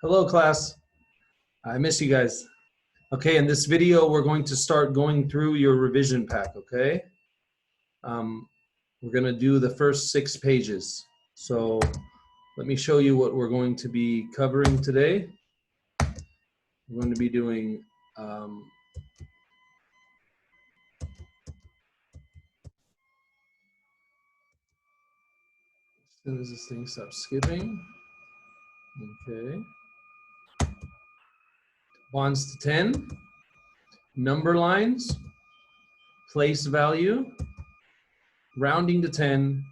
Hello, class. I miss you guys. Okay, in this video, we're going to start going through your revision pack, okay? We're going to do the first 6 pages. So let me show you what we're going to be covering today. We're going to be doing as soon as this thing stops skipping. Okay. Bonds to 10, number lines, place value, rounding to 10,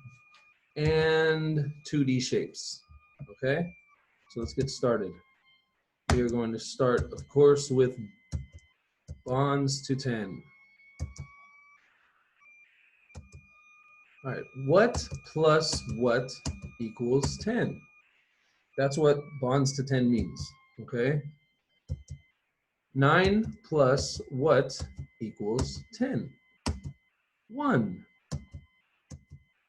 and 2D shapes. Okay, so let's get started. We are going to start, of course, with bonds to 10. All right, what plus what equals 10? That's what bonds to 10 means, okay? 9 plus what equals 10? 1.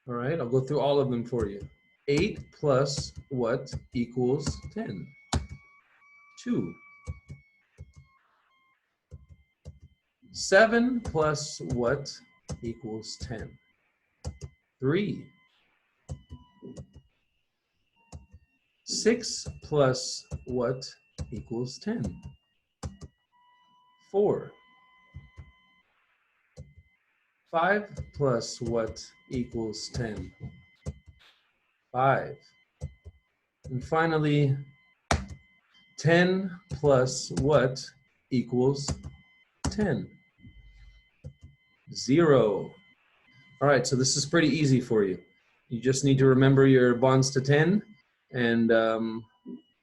All right, I'll go through all of them for you. 8 plus what equals 10? 2. 7 plus what equals 10? 3. 6 plus what equals 10? 4. 5 plus what equals 10? 5. And finally, 10 plus what equals 10? 0. All right, so this is pretty easy for you. You just need to remember your bonds to 10, and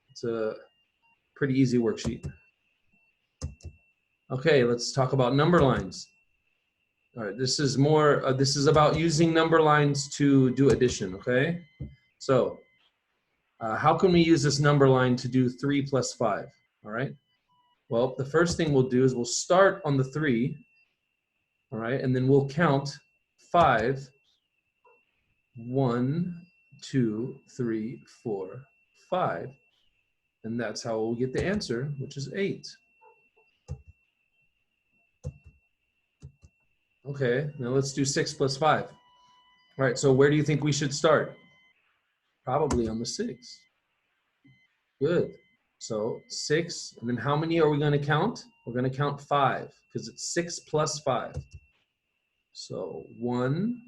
it's a pretty easy worksheet. Okay, let's talk about number lines. All right, this is more, this is about using number lines to do addition, okay? So, how can we use this number line to do 3 plus 5, all right? Well, the first thing we'll do is we'll start on the 3, all right, and then we'll count 5. 1, 2, 3, 4, 5. And that's how we'll get the answer, which is 8. Okay, now let's do 6 plus 5. All right, so where do you think we should start? Probably on the 6. Good. So 6, and then how many are we going to count? We're going to count 5, because it's 6 plus 5. So 1,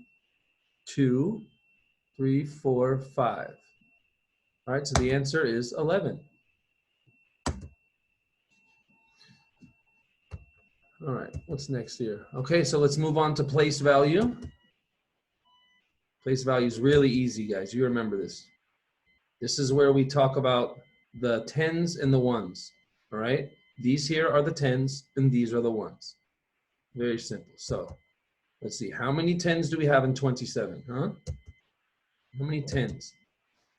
2, 3, 4, 5. All right, so the answer is 11. All right, what's next here? Okay, so let's move on to place value. Place value is really easy, guys. You remember this. This is where we talk about the tens and the ones, all right? These here are the tens, and these are the ones. Very simple. So let's see. How many tens do we have in 27, huh? How many tens?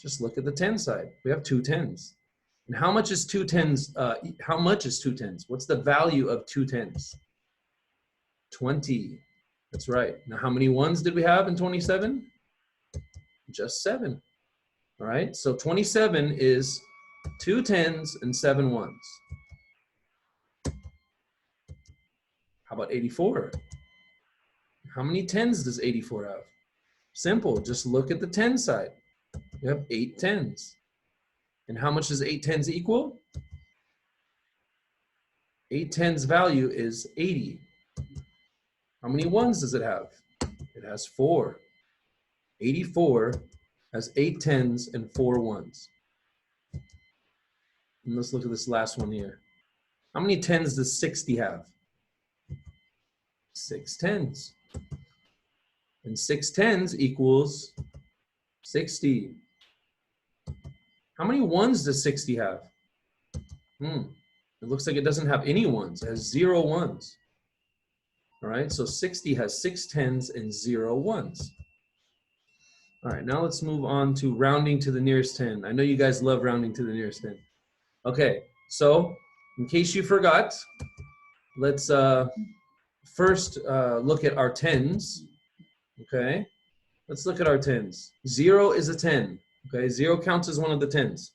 Just look at the 10 side. We have 2 tens. And how much is 2 tens? How much is 2 tens? What's the value of 2 tens? 20. That's right. Now, how many ones did we have in 27? Just 7. All right. So 27 is 2 tens and 7 ones. How about 84? How many tens does 84 have? Simple. Just look at the 10 side. You have 8 tens. And how much does 8 tens equal? 8 tens value is 80. How many ones does it have? It has 4. 84 has 8 tens and 4 ones. And let's look at this last one here. How many tens does 60 have? 6 tens. And 6 tens equals 60. How many ones does 60 have? It looks like it doesn't have any ones. It has 0 ones. All right, so 60 has 6 tens and 0 ones. All right, now let's move on to rounding to the nearest 10. I know you guys love rounding to the nearest 10. Okay, so in case you forgot, let's first look at our tens. Okay, let's look at our tens. 0 is a 10. Okay, 0 counts as one of the tens.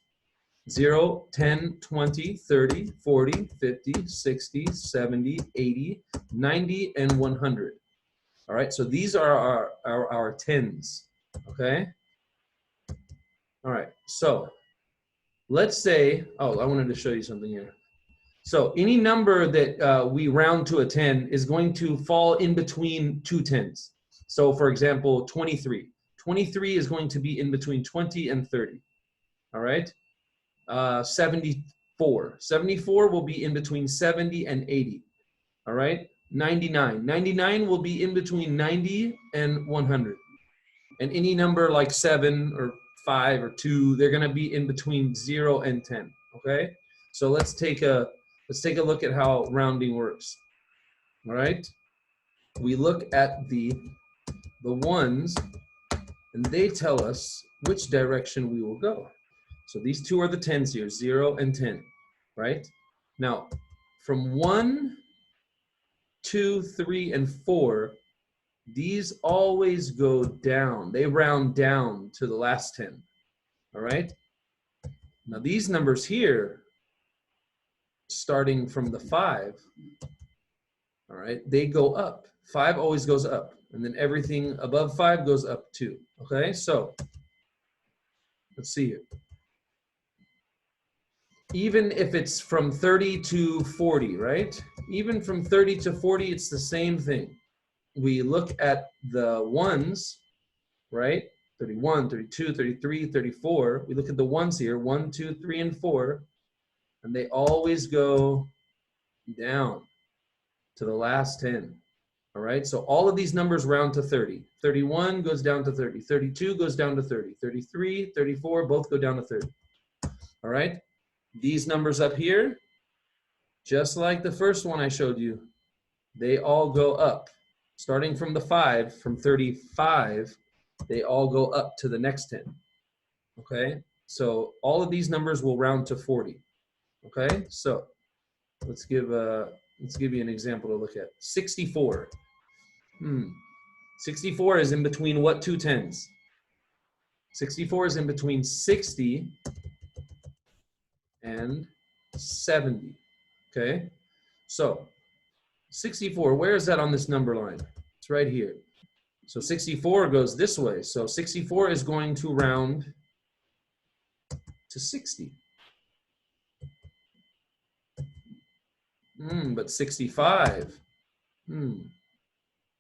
0, 10, 20, 30, 40, 50, 60, 70, 80, 90, and 100. All right, so these are our tens, okay? All right, so let's say, oh, I wanted to show you something here. So any number that we round to a 10 is going to fall in between two tens. So for example, 23. 23 is going to be in between 20 and 30, all right? 74. 74 will be in between 70 and 80, all right? 99. 99 will be in between 90 and 100. And any number like 7 or 5 or 2, they're going to be in between 0 and 10, okay? So let's take a look at how rounding works. All right? We look at the ones, and they tell us which direction we will go. So these two are the tens here, 0 and 10, right? Now, from 1, 2, 3, and 4, these always go down. They round down to the last 10, all right? Now these numbers here, starting from the 5, all right, they go up. 5 always goes up, and then everything above 5 goes up too, okay? So let's see here. Even if it's from 30 to 40, right? Even from 30 to 40, it's the same thing. We look at the ones, right? 31, 32, 33, 34. We look at the ones here, 1, 2, 3, and 4, and they always go down to the last 10. All right, so all of these numbers round to 30. 31 goes down to 30. 32 goes down to 30. 33, 34, both go down to 30. All right, these numbers up here, just like the first one I showed you, they all go up. Starting from the 5, from 35, they all go up to the next 10. Okay, so all of these numbers will round to 40. Okay, so let's give you an example to look at. 64. 64 is in between what two tens? 64 is in between 60 and 70. Okay, so 64, where is that on this number line? It's right here. So 64 goes this way. So 64 is going to round to 60. But 65.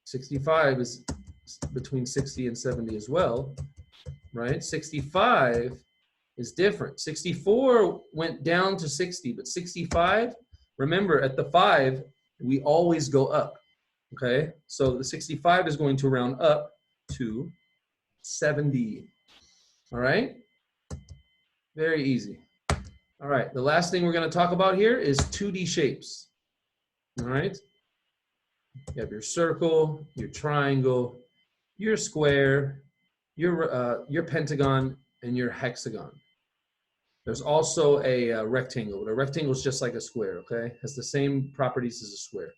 65 is between 60 and 70 as well, right? 65 is different. 64 went down to 60, but 65, remember at the 5, we always go up, okay? So the 65 is going to round up to 70, all right? Very easy. All right, the last thing we're gonna talk about here is 2D shapes, all right? You have your circle, your triangle, your square, your pentagon, and your hexagon. There's also a rectangle. But a rectangle is just like a square, okay? Has the same properties as a square.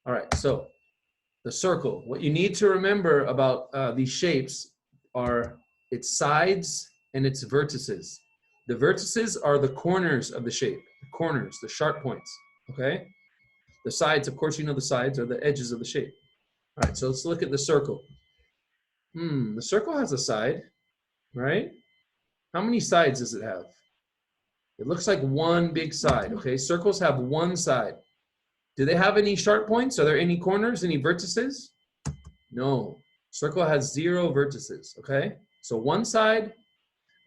All right, so the circle. What you need to remember about these shapes are its sides and its vertices. The vertices are the corners of the shape, the corners, the sharp points, okay? The sides, of course, you know the sides are the edges of the shape. All right, so let's look at the circle. The circle has a side, right? How many sides does it have? It looks like one big side, okay? Circles have one side. Do they have any sharp points? Are there any corners, any vertices? No. Circle has 0 vertices, okay? So one side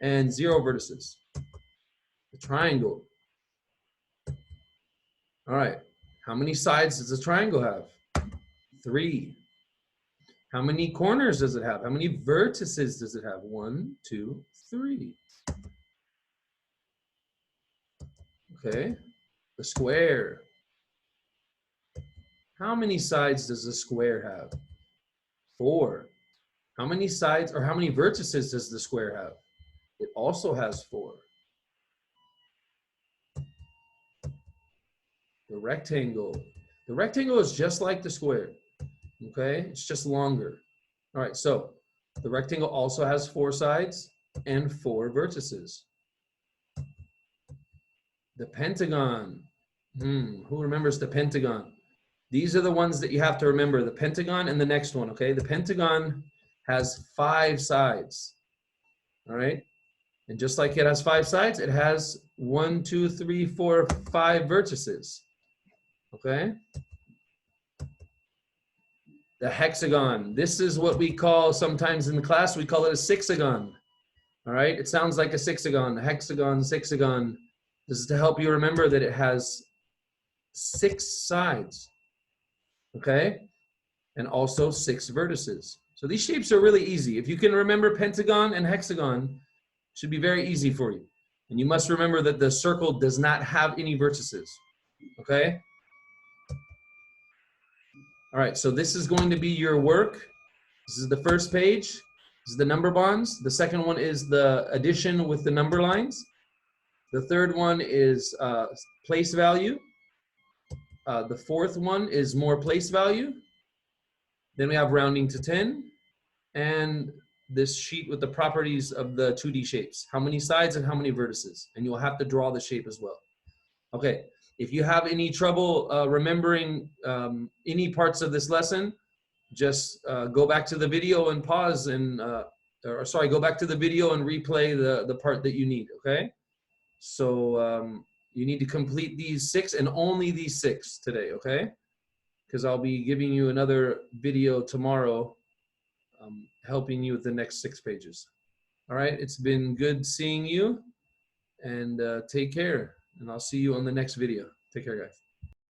and 0 vertices. The triangle. All right. How many sides does a triangle have? 3. How many corners does it have? How many vertices does it have? 1, 2, 3. Okay. The square. How many sides does the square have? 4. How many sides or how many vertices does the square have? It also has 4. The rectangle. The rectangle is just like the square, okay? It's just longer. All right, so the rectangle also has 4 sides and 4 vertices. The pentagon. Who remembers the pentagon? These are the ones that you have to remember, the pentagon and the next one, okay? The pentagon has 5 sides, all right? And just like it has 5 sides, it has 1, 2, 3, 4, 5 vertices, okay? The hexagon. This is what we call, sometimes in the class, we call it a sixagon, all right? It sounds like a sixagon, hexagon, sixagon. This is to help you remember that it has 6 sides, okay? And also 6 vertices. So these shapes are really easy. If you can remember pentagon and hexagon, it should be very easy for you. And you must remember that the circle does not have any vertices, okay? All right, so this is going to be your work. This is the first page. This is the number bonds. The second one is the addition with the number lines. The third one is place value. The fourth one is more place value. Then we have rounding to 10. And this sheet with the properties of the 2D shapes. How many sides and how many vertices. And you'll have to draw the shape as well. Okay, if you have any trouble remembering any parts of this lesson, just go back to the video and pause and, go back to the video and replay the part that you need, okay? So you need to complete these 6 and only these 6 today, okay? Because I'll be giving you another video tomorrow helping you with the next 6 pages. All right, it's been good seeing you and take care. And I'll see you on the next video. Take care, guys.